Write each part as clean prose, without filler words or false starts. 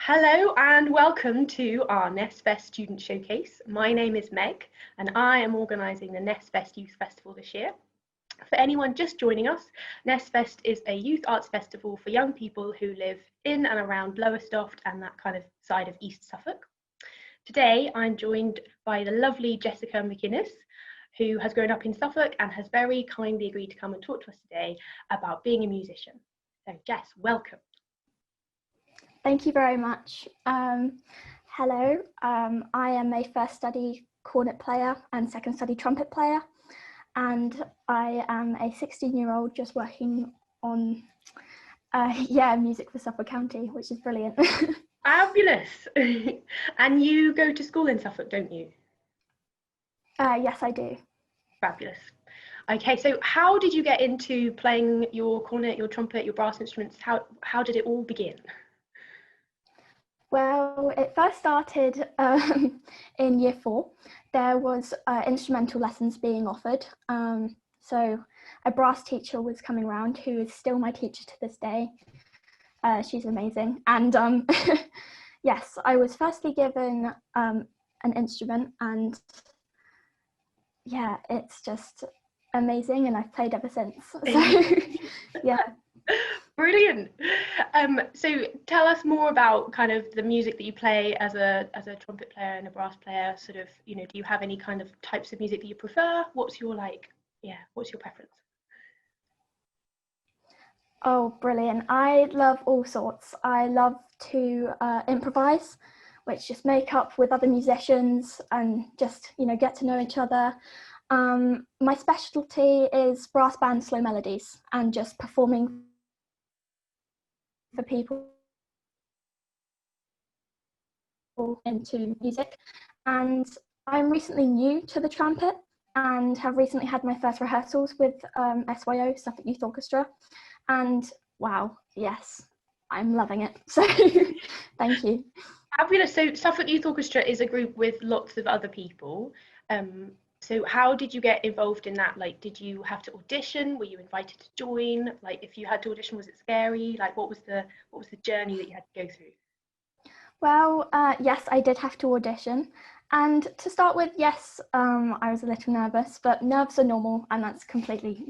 Hello and welcome to our NessFest Student Showcase. My name is Meg and I am organising the NessFest Youth Festival this year. For anyone just joining us, NessFest is a youth arts festival for young people who live in and around Lowestoft and that kind of side of East Suffolk. Today I'm joined by the lovely Jessica McInnes, who has grown up in Suffolk and has very kindly agreed to come and talk to us today about being a musician. So Jess, welcome. Thank you very much. Hello, I am a first study cornet player and second study trumpet player, and I am a 16-year-old just working on music for Suffolk County, which is brilliant. Fabulous. And you go to school in Suffolk, don't you? Yes, I do. Fabulous. Okay, so how did you get into playing your cornet, your trumpet, your brass instruments? How did it all begin? Well, it first started in year 4. There was instrumental lessons being offered. So a brass teacher was coming around, who is still my teacher to this day. She's amazing. And yes, I was firstly given an instrument, and yeah, it's just amazing, and I've played ever since. So yeah. Brilliant. So tell us more about kind of the music that you play as a trumpet player and a brass player. Sort of, do you have any kind of types of music that you prefer? What's your preference? Oh, brilliant. I love all sorts. I love to improvise, which just make up with other musicians and just, get to know each other. My specialty is brass band slow melodies and just performing for people into music. And I'm recently new to the trumpet and have recently had my first rehearsals with SYO, Suffolk Youth Orchestra. And wow, yes, I'm loving it. So thank you. Fabulous. So Suffolk Youth Orchestra is a group with lots of other people. So how did you get involved in that? Like, did you have to audition? Were you invited to join? Like, if you had to audition, was it scary? Like, what was the journey that you had to go through? Well, yes, I did have to audition. And to start with, yes, I was a little nervous, but nerves are normal and that's completely,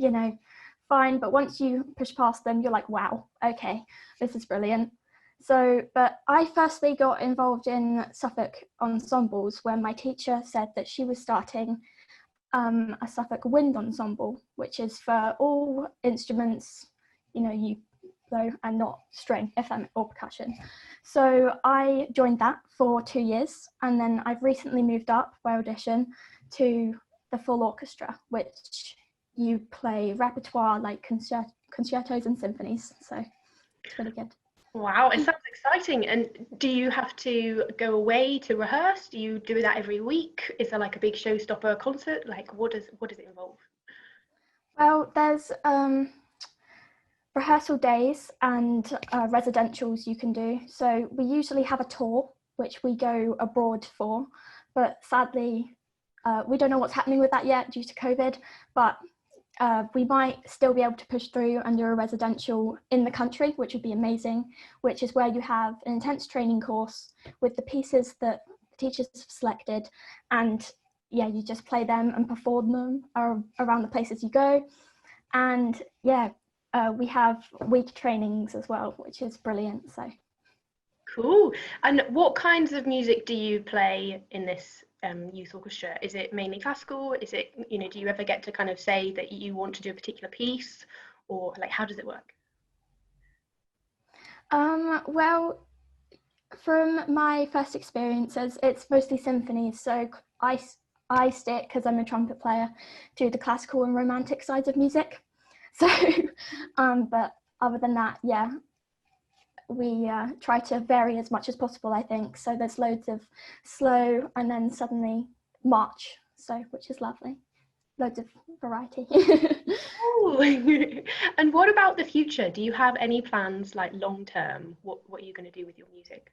fine. But once you push past them, you're like, wow, okay, this is brilliant. So, but I firstly got involved in Suffolk ensembles when my teacher said that she was starting a Suffolk wind ensemble, which is for all instruments, you blow and not string, or percussion. So I joined that for 2 years, and then I've recently moved up by audition to the full orchestra, which you play repertoire like concertos and symphonies. So it's really good. Wow, it sounds exciting. And do you have to go away to rehearse? Do you do that every week? Is there like a big showstopper concert? Like, what does it involve? Well, there's rehearsal days and residentials you can do. So we usually have a tour, which we go abroad for, but sadly, we don't know what's happening with that yet due to COVID, but we might still be able to push through and do a residential in the country, which would be amazing, which is where you have an intense training course with the pieces that the teachers have selected, and yeah, you just play them and perform them around the places you go. And yeah, we have week trainings as well, which is brilliant. So cool. And what kinds of music do you play in this youth orchestra? Is it mainly classical? Is it, do you ever get to kind of say that you want to do a particular piece, or like how does it work? Well, from my first experiences, it's mostly symphonies. So I stick, because I'm a trumpet player, to the classical and romantic sides of music. So, but other than that, yeah, we try to vary as much as possible, I think. So there's loads of slow and then suddenly march, so which is lovely. Loads of variety. Oh. And what about the future? Do you have any plans, like long term? What are you going to do with your music?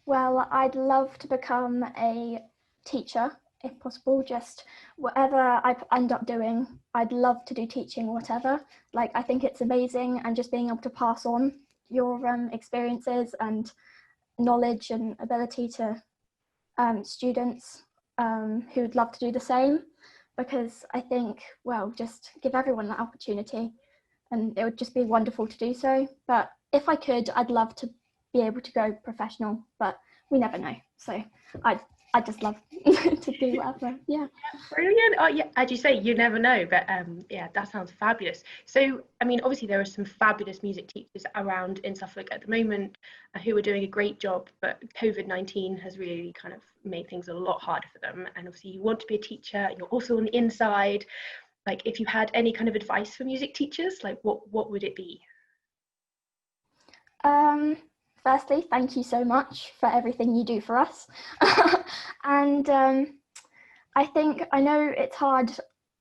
Well, I'd love to become a teacher if possible. Just whatever I end up doing, I'd love to do teaching, whatever. Like, I think it's amazing, and just being able to pass on your experiences and knowledge and ability to students who'd love to do the same, because I think, well, just give everyone that opportunity, and it would just be wonderful to do so. But if I could, I'd love to be able to go professional, but we never know. So I just love to do whatever. Yeah. Brilliant. Oh yeah, as you say, you never know, but yeah, that sounds fabulous. So I mean, obviously there are some fabulous music teachers around in Suffolk at the moment who are doing a great job, but COVID-19 has really kind of made things a lot harder for them. And obviously you want to be a teacher and you're also on the inside. Like, if you had any kind of advice for music teachers, like what would it be? Firstly, thank you so much for everything you do for us. And I think, I know it's hard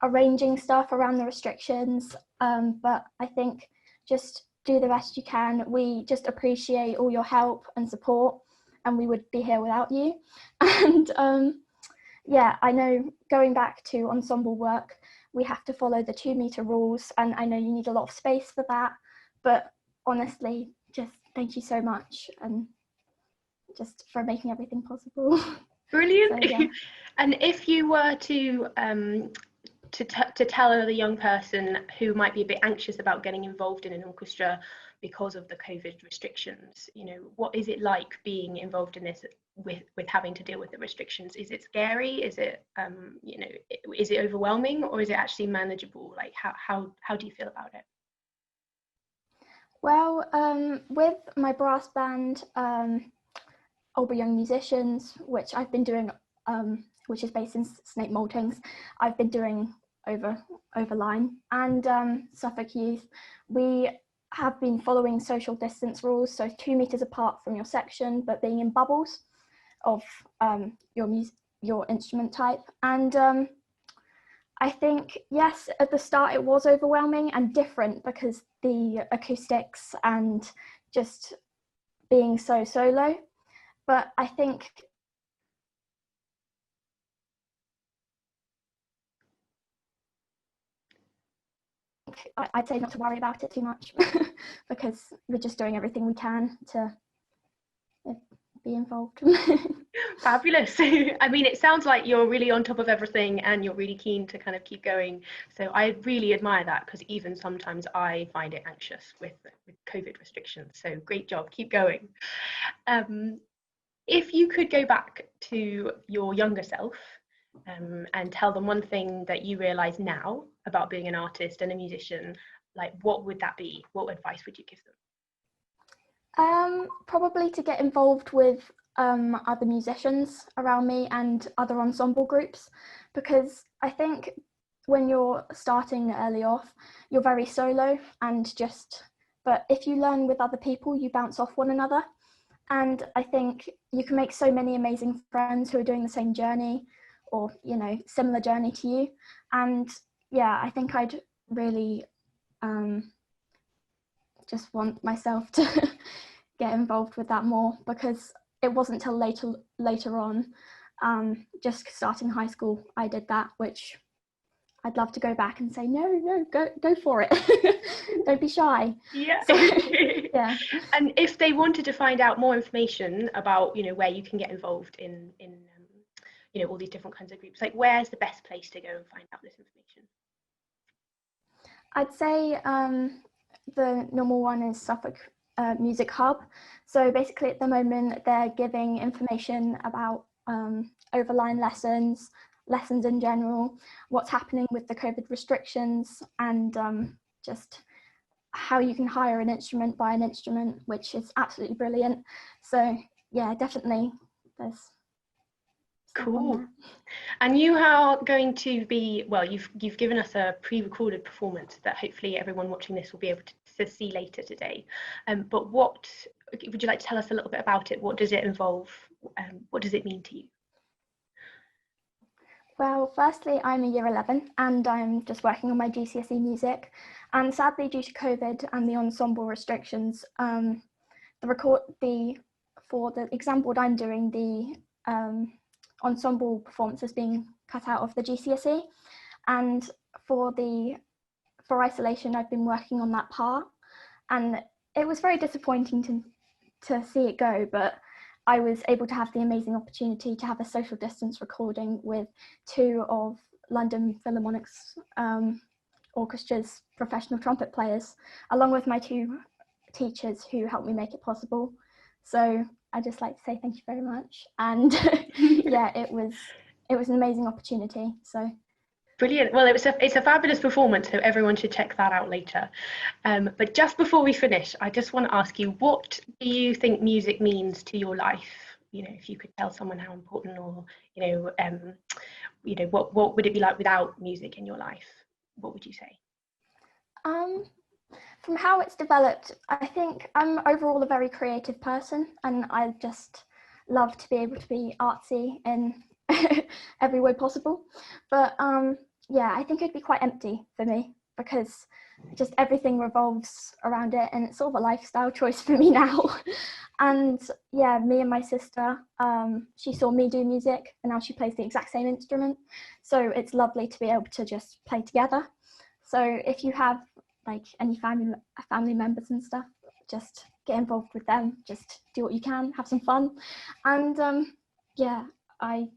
arranging stuff around the restrictions, but I think just do the best you can. We just appreciate all your help and support, and we would be here without you. And yeah, I know going back to ensemble work, we have to follow the 2-meter rules, and I know you need a lot of space for that, but honestly, just thank you so much, and just for making everything possible. Brilliant. So, yeah. And if you were to tell another young person who might be a bit anxious about getting involved in an orchestra because of the COVID restrictions, you know, what is it like being involved in this with having to deal with the restrictions? Is it scary? Is it you know, is it overwhelming, or is it actually manageable? Like, how do you feel about it? Well, with my brass band, Olber Young Musicians, which I've been doing, which is based in Snape Maltings, I've been doing over line, and Suffolk Youth, we have been following social distance rules, so 2 meters apart from your section, but being in bubbles of your instrument type. And I think, yes, at the start it was overwhelming and different because the acoustics and just being so solo, but I think I'd say not to worry about it too much because we're just doing everything we can to be involved. Fabulous. I mean, it sounds like you're really on top of everything and you're really keen to kind of keep going. So I really admire that, because even sometimes I find it anxious with COVID restrictions. So great job, keep going. If you could go back to your younger self and tell them one thing that you realise now about being an artist and a musician, like, what would that be? What advice would you give them? Probably to get involved with other musicians around me and other ensemble groups, because I think when you're starting early off, you're very solo but if you learn with other people, you bounce off one another. And I think you can make so many amazing friends who are doing the same journey or, you know, similar journey to you. And yeah, I think I'd really just want myself to get involved with that more, because it wasn't till later on, just starting high school, I did that, which I'd love to go back and say, no, go for it. Don't be shy. Yeah. So, yeah. And if they wanted to find out more information about, you know, where you can get involved in you know, all these different kinds of groups, like, where's the best place to go and find out this information? I'd say the normal one is Suffolk Music Hub. So basically at the moment they're giving information about overline lessons in general, what's happening with the COVID restrictions, and just how you can hire an instrument, buy an instrument, which is absolutely brilliant. So yeah, definitely there's cool. And you are going to be, well, you've given us a pre-recorded performance that hopefully everyone watching this will be able to see later today. But what would you like to tell us a little bit about it? What does it involve? What does it mean to you? Well, firstly, I'm a year 11 and I'm just working on my GCSE music. And sadly, due to COVID and the ensemble restrictions, for the exam board I'm doing, the ensemble performance is being cut out of the GCSE. And for isolation, I've been working on that part. And it was very disappointing to see it go, but I was able to have the amazing opportunity to have a social distance recording with 2 of London Philharmonic's orchestra's professional trumpet players, along with my 2 teachers who helped me make it possible. So I'd just like to say thank you very much. And yeah, it was an amazing opportunity. So brilliant. Well, it's a fabulous performance, so everyone should check that out later. But just before we finish, I just want to ask you, what do you think music means to your life? You know, if you could tell someone how important, or what would it be like without music in your life? What would you say? From how it's developed, I think I'm overall a very creative person, and I just love to be able to be artsy in every way possible. But yeah, I think it'd be quite empty for me, because just everything revolves around it, and it's sort of a lifestyle choice for me now. And yeah, me and my sister, she saw me do music, and now she plays the exact same instrument. So it's lovely to be able to just play together. So if you have like any family members and stuff, just get involved with them, just do what you can, have some fun. And yeah, I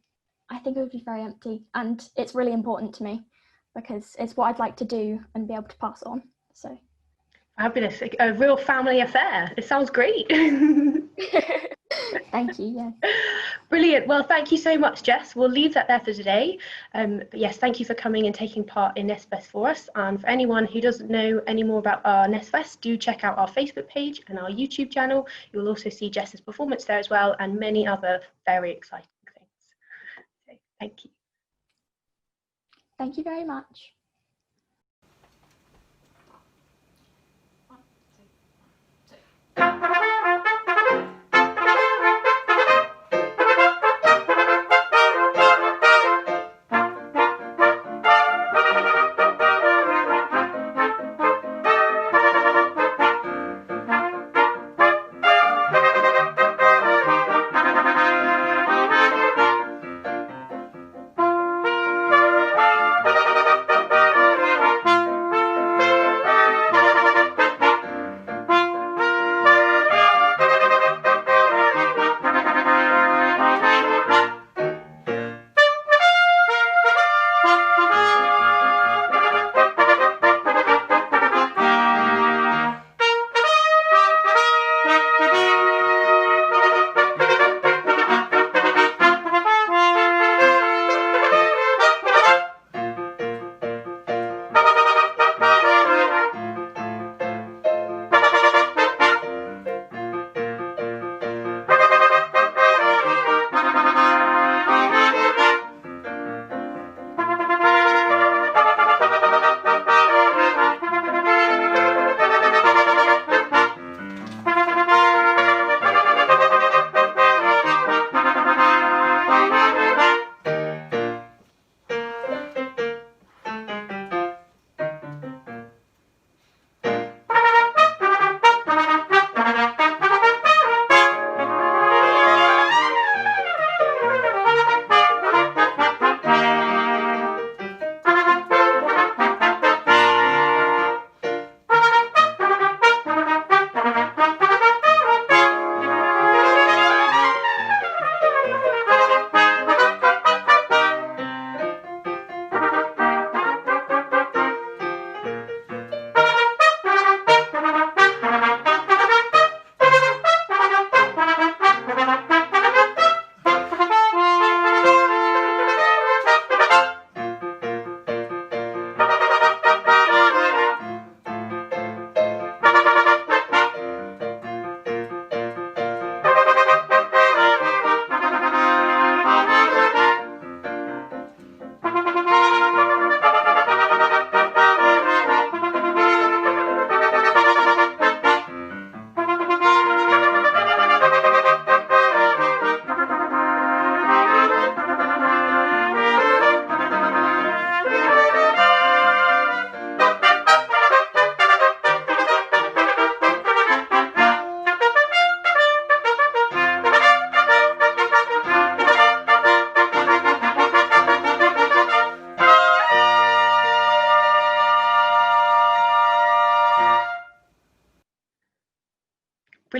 think it would be very empty, and it's really important to me because it's what I'd like to do and be able to pass on. So fabulous. A real family affair. It sounds great. Thank you. Yeah. Brilliant. Well, thank you so much, Jess. We'll leave that there for today. But yes, thank you for coming and taking part in NessFest for us. And for anyone who doesn't know any more about our NessFest, do check out our Facebook page and our YouTube channel. You'll also see Jess's performance there as well, and many other very exciting things. So, thank you. Thank you very much.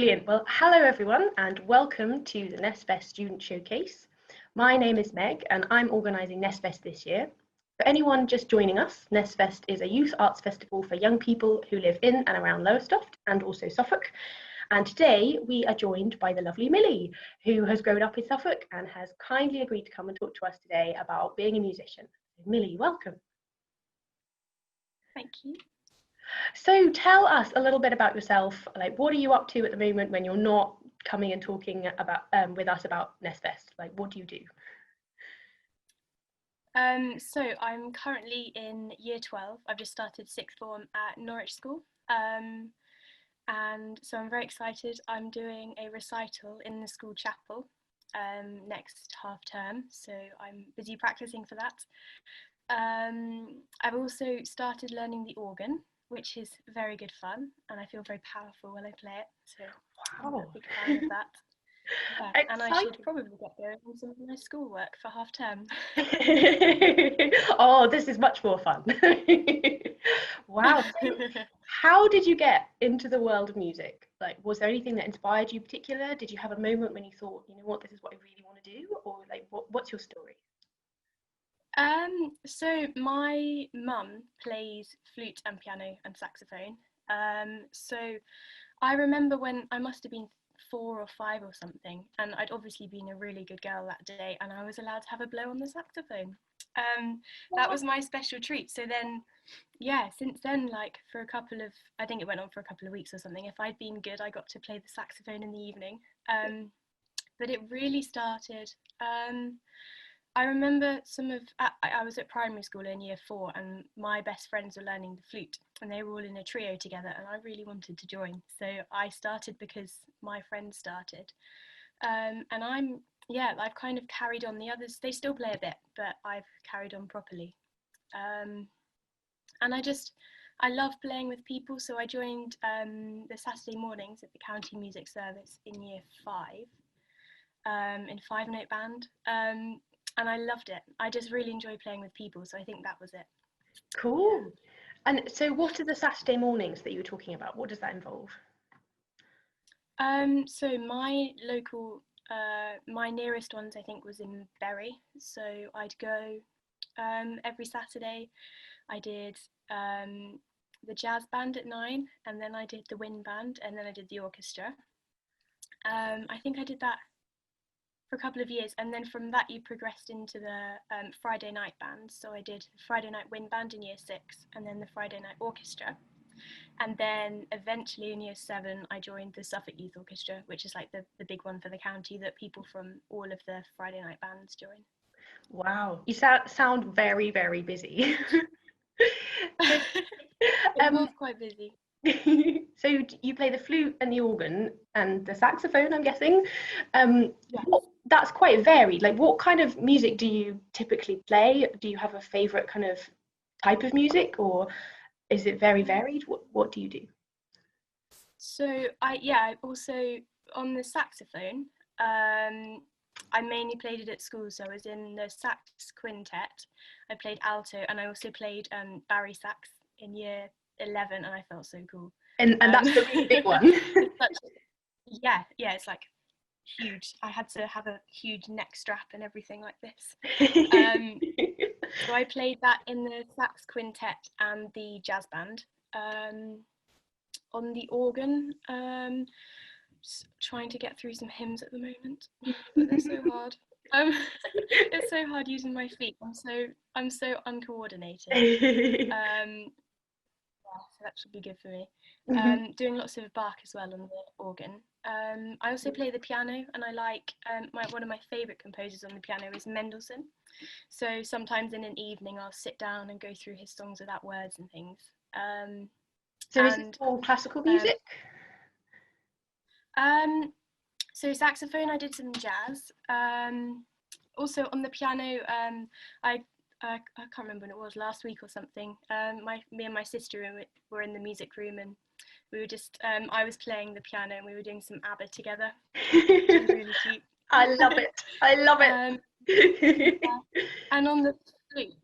Brilliant. Well, hello everyone and welcome to the NessFest Student Showcase. My name is Meg and I'm organising NessFest this year. For anyone just joining us, NessFest is a youth arts festival for young people who live in and around Lowestoft and also Suffolk. And today we are joined by the lovely Millie, who has grown up in Suffolk and has kindly agreed to come and talk to us today about being a musician. Millie, welcome. Thank you. So tell us a little bit about yourself. Like, what are you up to at the moment when you're not coming and talking about with us about NessFest? Like, what do you do? So I'm currently in year 12. I've just started sixth form at Norwich School. And so I'm very excited. I'm doing a recital in the school chapel next half term. So I'm busy practicing for that. I've also started learning the organ, which is very good fun, and I feel very powerful when I play it. So I'm a big fan of that. Yeah, and I should probably get going on some of my schoolwork for half term. Oh, this is much more fun. Wow. So how did you get into the world of music? Like, was there anything that inspired you in particular? Did you have a moment when you thought, you know what, this is what I really want to do? Or like, what's your story? So my mum plays flute and piano and saxophone. So I remember when I must have been 4 or 5 or something, and I'd obviously been a really good girl that day, and I was allowed to have a blow on the saxophone. That was my special treat. So then, yeah, since then, like for a couple of, I think it went on for a couple of weeks or something. If I'd been good, I got to play the saxophone in the evening. But it really started. I remember I was at primary school in year 4 and my best friends were learning the flute and they were all in a trio together and I really wanted to join. So I started because my friends started. And I've kind of carried on. The others, they still play a bit, but I've carried on properly. And I love playing with people. So I joined the Saturday mornings at the county music service in year 5 in 5-note band. And I loved it. I just really enjoy playing with people, so I think that was it. Cool. Yeah. And so what are the Saturday mornings that you were talking about? What does that involve? So my local, my nearest ones I think was in Bury, so I'd go every Saturday. I did the jazz band at 9, and then I did the wind band, and then I did the orchestra. I think I did that for a couple of years, and then from that you progressed into the Friday night band. So I did Friday night wind band in year 6 and then the Friday night orchestra, and then eventually in year 7 I joined the Suffolk Youth Orchestra, which is like the big one for the county that people from all of the Friday night bands join. Wow, you sound very, very busy. It was quite busy. So you play the flute and the organ and the saxophone, I'm guessing. Yeah. That's quite varied. Like, what kind of music do you typically play? Do you have a favorite kind of type of music, or is it very varied? What do you do? So I also on the saxophone. I mainly played it at school, so I was in the sax quintet. I played alto, and I also played bari sax in year 11, and I felt so cool. And that's the really big one. Yeah, it's like huge. I had to have a huge neck strap and everything like this. So I played that in the sax quintet and the jazz band. On the organ, trying to get through some hymns at the moment, but they're so hard. It's so hard using my feet. I'm so uncoordinated. So that should be good for me. Doing lots of Bach as well on the organ. I also play the piano, and I like one of my favourite composers on the piano is Mendelssohn. So sometimes in an evening I'll sit down and go through his songs without words and things. So is it all classical music? So saxophone, I did some jazz. Also on the piano, I can't remember when it was, last week or something. Me and my sister were in the music room, and we were just, I was playing the piano and we were doing some ABBA together. Which was really cute. I love it. Yeah. And on the flute,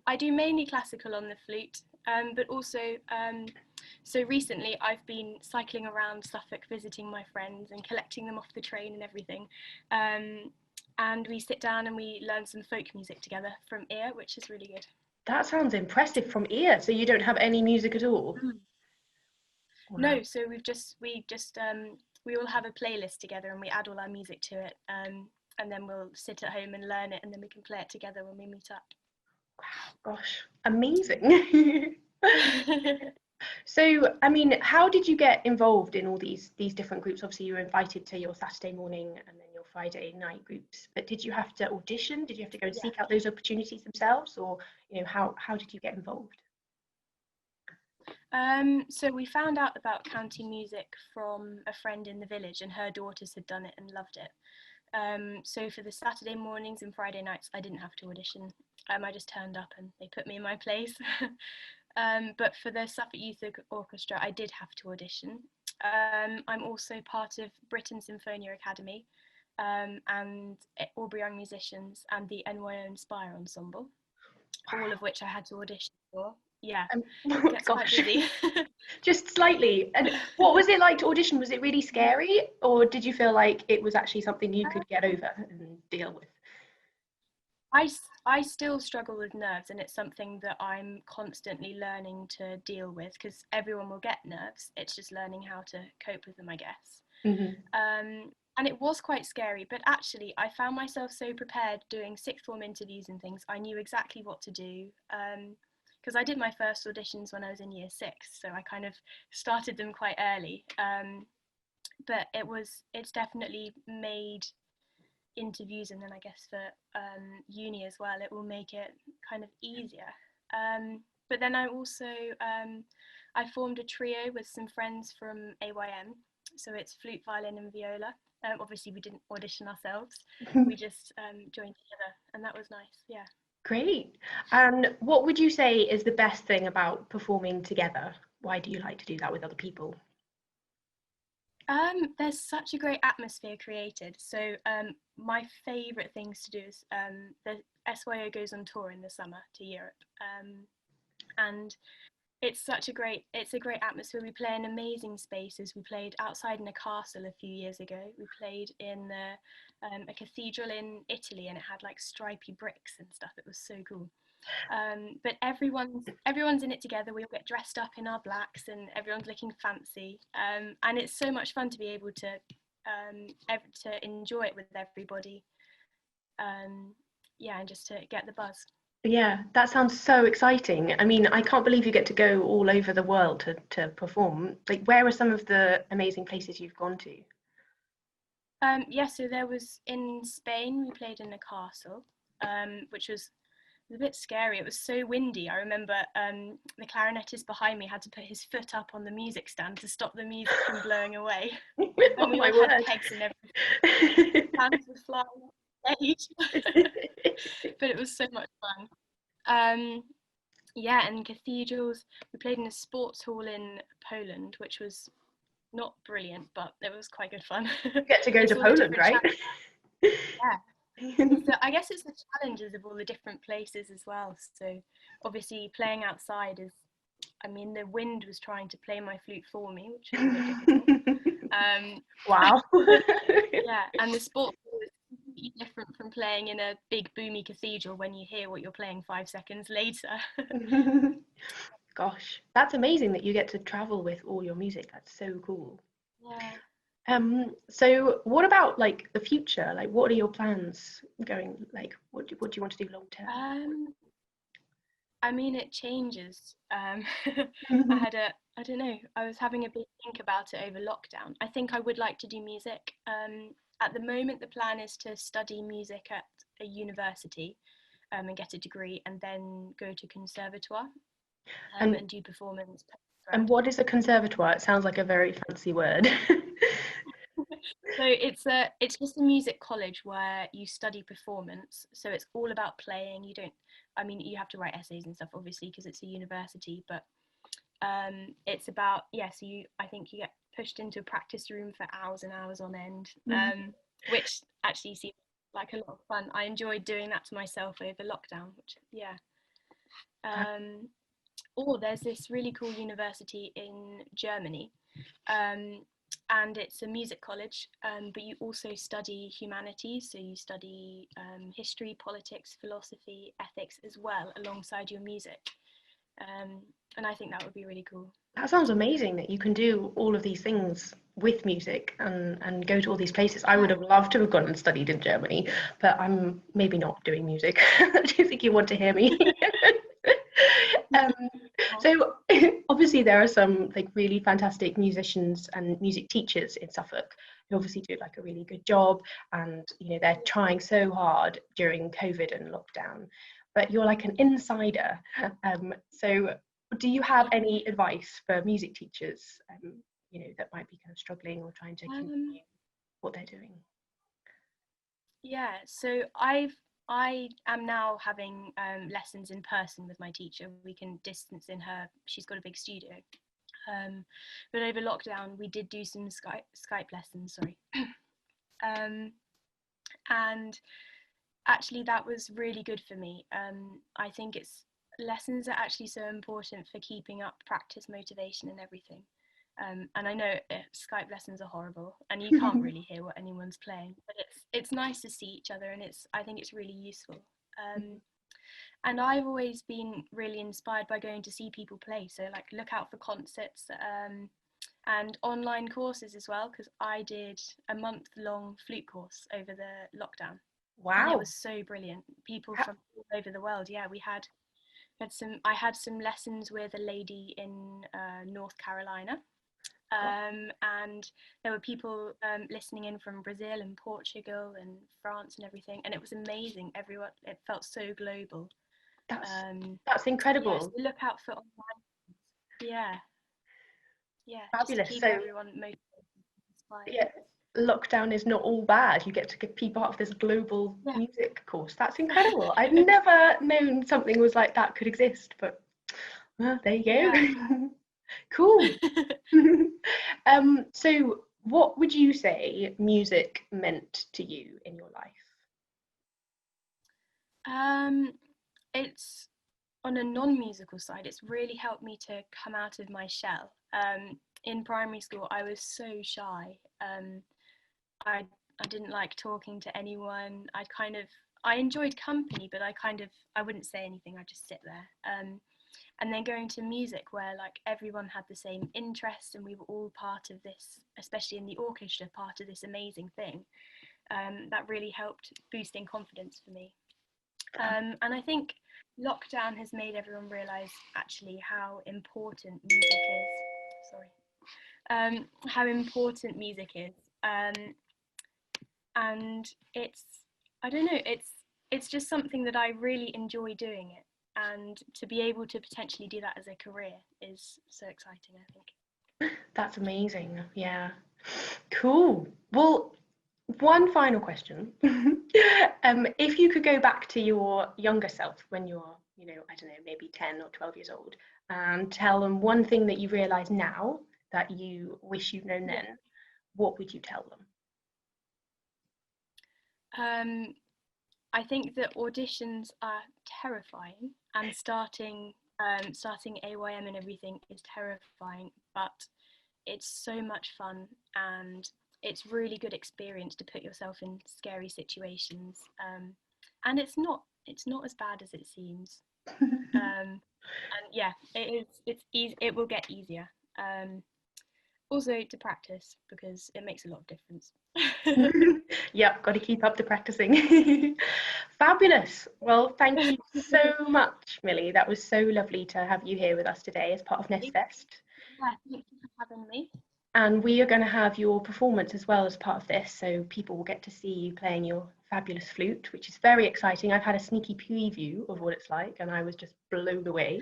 I do mainly classical on the flute. But also, so recently I've been cycling around Suffolk visiting my friends and collecting them off the train and everything. And we sit down and we learn some folk music together from ear, which is really good. That sounds impressive, from ear. So you don't have any music at all? Wow. No, so we all have a playlist together and we add all our music to it, and then we'll sit at home and learn it, and then we can play it together when we meet up. Wow, gosh, amazing. So, I mean, how did you get involved in all these different groups? Obviously, you were invited to your Saturday morning and then your Friday night groups, but did you have to audition? Did you have to go and seek out those opportunities themselves, or how did you get involved? So we found out about county music from a friend in the village, and her daughters had done it and loved it. So for the Saturday mornings and Friday nights, I didn't have to audition. I just turned up and they put me in my place. But for the Suffolk Youth Orchestra, I did have to audition. I'm also part of Britain's Symphonia Academy, and Aubrey Young Musicians and the NYO Inspire Ensemble, all of which I had to audition for. Yeah, it gets quite busy. Just slightly. And what was it like to audition? Was it really scary, or did you feel like it was actually something you could get over and deal with? I still struggle with nerves, and it's something that I'm constantly learning to deal with, because everyone will get nerves. It's just learning how to cope with them, I guess. And it was quite scary, but actually I found myself so prepared doing sixth form interviews and things. I knew exactly what to do, because I did my first auditions when I was in year 6, so I kind of started them quite early. But it's definitely made interviews, and then I guess for uni as well, it will make it kind of easier. But then I also I formed a trio with some friends from AYM, so it's flute, violin and viola. Obviously we didn't audition ourselves, we just joined together, and that was nice. Yeah. Great. And what would you say is the best thing about performing together? Why do you like to do that with other people? There's such a great atmosphere created. So my favourite things to do is the SYO goes on tour in the summer to Europe, and it's a great atmosphere. We play in amazing spaces. We played outside in a castle a few years ago. We played in a cathedral in Italy, and it had like stripy bricks and stuff. It was so cool. But everyone's in it together. We all get dressed up in our blacks, and everyone's looking fancy. And it's so much fun to be able to enjoy it with everybody. Yeah, and just to get the buzz. Yeah, that sounds so exciting. I mean, I can't believe you get to go all over the world to perform. Like, where are some of the amazing places you've gone to? Yeah, so there was in Spain, we played in a castle, which was a bit scary. It was so windy. I remember the clarinetist behind me had to put his foot up on the music stand to stop the music from blowing away. And we all had pegs and everything. Hands were flying off the stage. But it was so much fun. Yeah, and cathedrals. We played in a sports hall in Poland, which was not brilliant, but it was quite good fun. You get to go to Poland, right? Yeah. So I guess it's the challenges of all the different places as well. So obviously playing outside the wind was trying to play my flute for me, which was a bit difficult. Wow. Yeah, and the sport was completely different from playing in a big boomy cathedral when you hear what you're playing 5 seconds later. Gosh, that's amazing that you get to travel with all your music. That's so cool. Yeah. So what about like the future? Like, what are your plans going? Like, what do you want to do long term? It changes. I don't know, I was having a big think about it over lockdown. I think I would like to do music. At the moment, the plan is to study music at a university and get a degree, and then go to conservatoire and do performance. And what is a conservatoire? It sounds like a very fancy word. So it's just a music college where you study performance. So it's all about playing. You have to write essays and stuff, obviously, because it's a university, but it's about, I think you get pushed into a practice room for hours and hours on end, which actually seems like a lot of fun. I enjoyed doing that to myself over lockdown, which or there's this really cool university in Germany, and it's a music college, but you also study humanities, so you study history, politics, philosophy, ethics as well alongside your music, and I think that would be really cool. That sounds amazing that you can do all of these things with music and go to all these places. I would have loved to have gone and studied in Germany, but I'm maybe not doing music. I don't think you want to hear me. So obviously there are some like really fantastic musicians and music teachers in Suffolk who obviously do like a really good job, and you know they're trying so hard during COVID and lockdown, but you're like an insider. So do you have any advice for music teachers, you know, that might be kind of struggling or trying to continue what they're doing? Yeah, so I am now having lessons in person with my teacher. We can distance in her. She's got a big studio. But over lockdown, we did do some Skype lessons. Sorry, and actually that was really good for me. I think lessons are actually so important for keeping up practice, motivation, and everything. And I know Skype lessons are horrible and you can't really hear what anyone's playing, but it's nice to see each other, and I think it's really useful. And I've always been really inspired by going to see people play, so like look out for concerts and online courses as well, because I did a month-long flute course over the lockdown. Wow. And it was so brilliant. People from all over the world. Yeah, I had some lessons with a lady in North Carolina. And there were people listening in from Brazil and Portugal and France and everything, and it was amazing. Everyone, it felt so global. That's incredible. Yeah, so look out for online. Yeah, fabulous. Just to keep everyone motivated. Yeah, lockdown is not all bad. You get to be part of this global music course. That's incredible. I've never known something was like that could exist, but well, there you go. Yeah. Cool. So what would you say music meant to you in your life? It's on a non-musical side, it's really helped me to come out of my shell. In primary school, I was so shy. I didn't like talking to anyone. I enjoyed company, but I wouldn't say anything. I'd just sit there. And then going to music, where like everyone had the same interest and we were all part of this, especially in the orchestra, part of this amazing thing. That really helped boosting confidence for me. And I think lockdown has made everyone realise actually how important music is. Sorry. How important music is. And I don't know, it's just something that I really enjoy doing it. And to be able to potentially do that as a career is so exciting, I think. That's amazing. Yeah. Cool. Well, one final question. If you could go back to your younger self when you're, you know, I don't know, maybe 10 or 12 years old, and tell them one thing that you realise now that you wish you'd known then, what would you tell them? I think that auditions are terrifying, and starting AYM and everything is terrifying, but it's so much fun, and it's really good experience to put yourself in scary situations, and it's not as bad as it seems. And yeah, it's easy. It will get easier. Also to practice, because it makes a lot of difference. Yep, got to keep up the practicing. Fabulous. Well, thank you so much, Millie. That was so lovely to have you here with us today as part of NessFest. Yeah, thank you for having me. And we are going to have your performance as well as part of this, so people will get to see you playing your fabulous flute, which is very exciting. I've had a sneaky preview of what it's like and I was just blown away.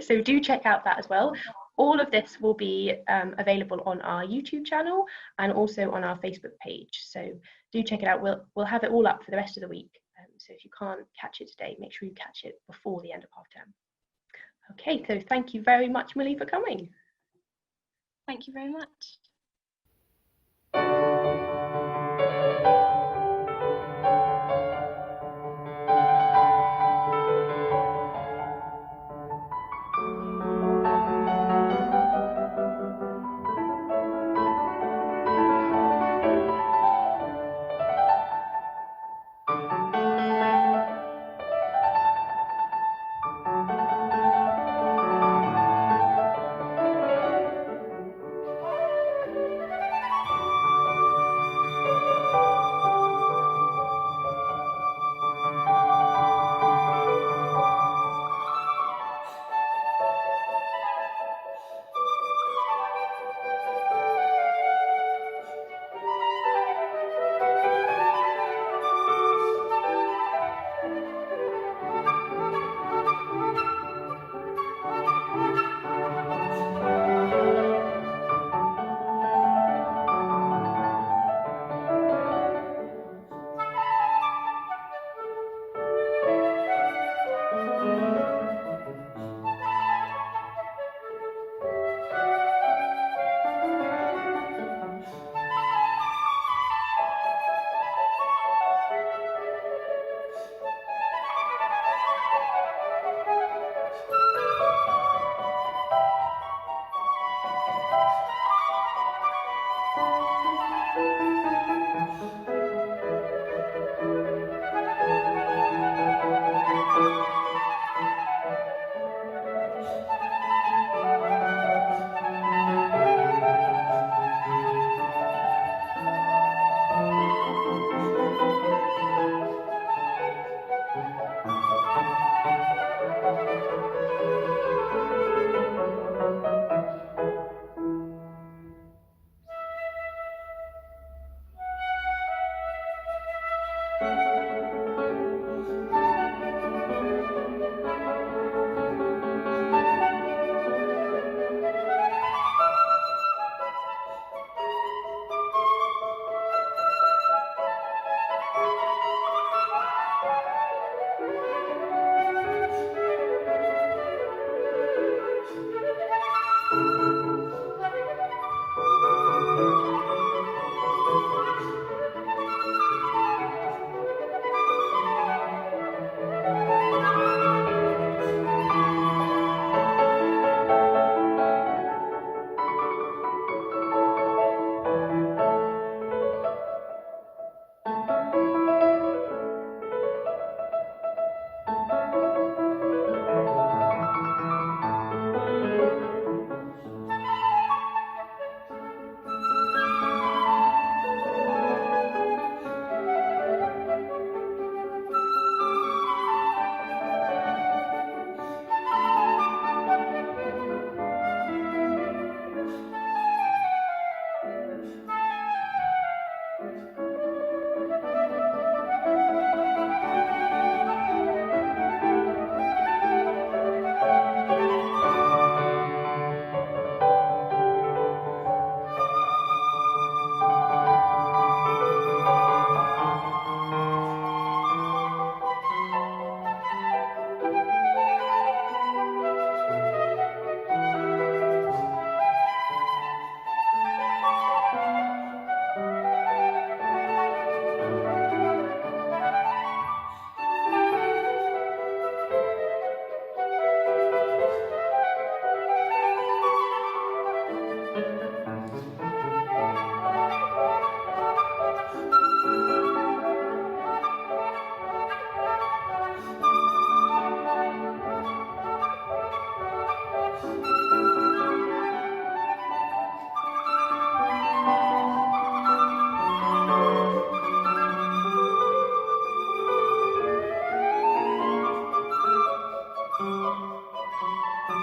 So do check out that as well. All of this will be available on our YouTube channel and also on our Facebook page, so do check it out. We'll have it all up for the rest of the week, so if you can't catch it today, make sure you catch it before the end of half term. Okay, so thank you very much, Millie, for coming. Thank you very much.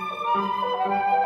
you.